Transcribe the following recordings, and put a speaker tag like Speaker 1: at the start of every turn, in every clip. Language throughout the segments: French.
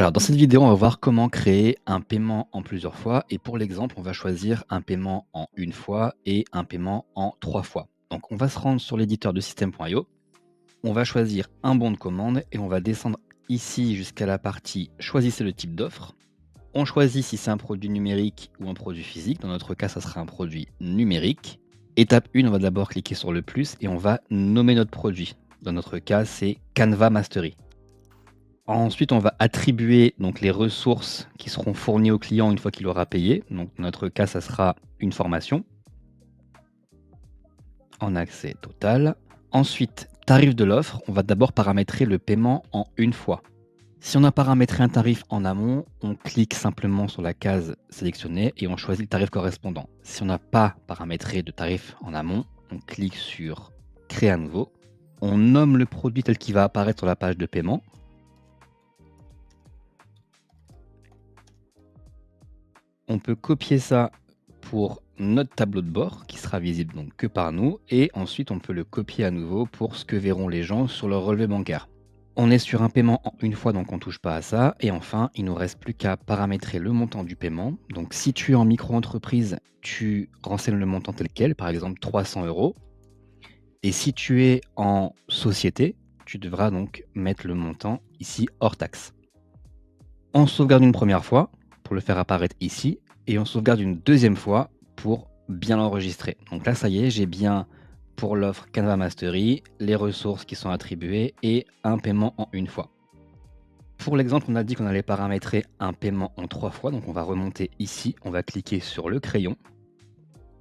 Speaker 1: Alors, dans cette vidéo, on va voir comment créer un paiement en plusieurs fois. Et pour l'exemple, on va choisir un paiement en une fois et un paiement en 3 fois. Donc, on va se rendre sur l'éditeur de système.io. On va choisir un bon de commande et on va descendre ici jusqu'à la partie choisissez le type d'offre. On choisit si c'est un produit numérique ou un produit physique. Dans notre cas, ça sera un produit numérique. Étape 1, on va d'abord cliquer sur le plus et on va nommer notre produit. Dans notre cas, c'est Canva Mastery. Ensuite, on va attribuer donc les ressources qui seront fournies au client une fois qu'il aura payé. Donc, dans notre cas, ça sera une formation en accès total. Ensuite, tarif de l'offre, on va d'abord paramétrer le paiement en une fois. Si on a paramétré un tarif en amont, on clique simplement sur la case sélectionnée et on choisit le tarif correspondant. Si on n'a pas paramétré de tarif en amont, on clique sur créer à nouveau. On nomme le produit tel qu'il va apparaître sur la page de paiement. On peut copier ça pour notre tableau de bord qui sera visible donc que par nous et ensuite on peut le copier à nouveau pour ce que verront les gens sur leur relevé bancaire. On est sur un paiement en une fois donc on ne touche pas à ça et enfin il ne nous reste plus qu'à paramétrer le montant du paiement. Donc si tu es en micro-entreprise, tu renseignes le montant tel quel, par exemple 300 € et si tu es en société, tu devras donc mettre le montant ici hors taxe. On sauvegarde une première fois pour le faire apparaître ici et on sauvegarde une deuxième fois pour bien l'enregistrer. Donc là, ça y est, j'ai bien pour l'offre Canva Mastery, les ressources qui sont attribuées et un paiement en une fois. Pour l'exemple, on a dit qu'on allait paramétrer un paiement en 3 fois. Donc on va remonter ici, on va cliquer sur le crayon.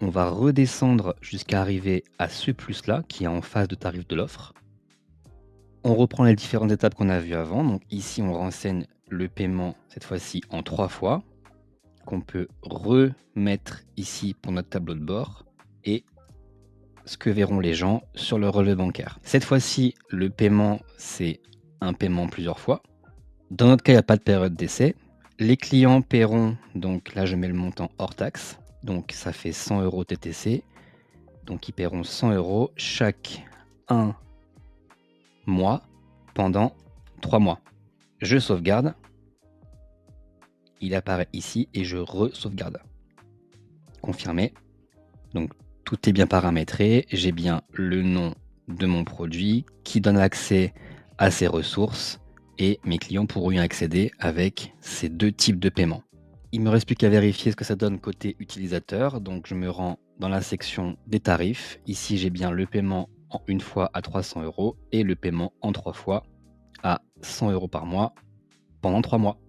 Speaker 1: On va redescendre jusqu'à arriver à ce plus-là qui est en face de tarif de l'offre. On reprend les différentes étapes qu'on a vues avant. Donc ici, on renseigne le paiement, cette fois-ci en 3 fois, qu'on peut remettre ici pour notre tableau de bord et ce que verront les gens sur le relevé bancaire. Cette fois-ci, le paiement, c'est un paiement plusieurs fois. Dans notre cas, il n'y a pas de période d'essai. Les clients paieront, donc là je mets le montant hors taxe, donc ça fait 100 € TTC. Donc ils paieront 100 € chaque 1 mois pendant 3 mois. Je sauvegarde. Il apparaît ici et je re-sauvegarde. Confirmé. Donc tout est bien paramétré. J'ai bien le nom de mon produit qui donne accès à ces ressources et mes clients pourront y accéder avec ces deux types de paiement. Il me reste plus qu'à vérifier ce que ça donne côté utilisateur. Donc je me rends dans la section des tarifs. Ici j'ai bien le paiement en une fois à 300 € et le paiement en 3 fois à 100 € par mois pendant 3 mois.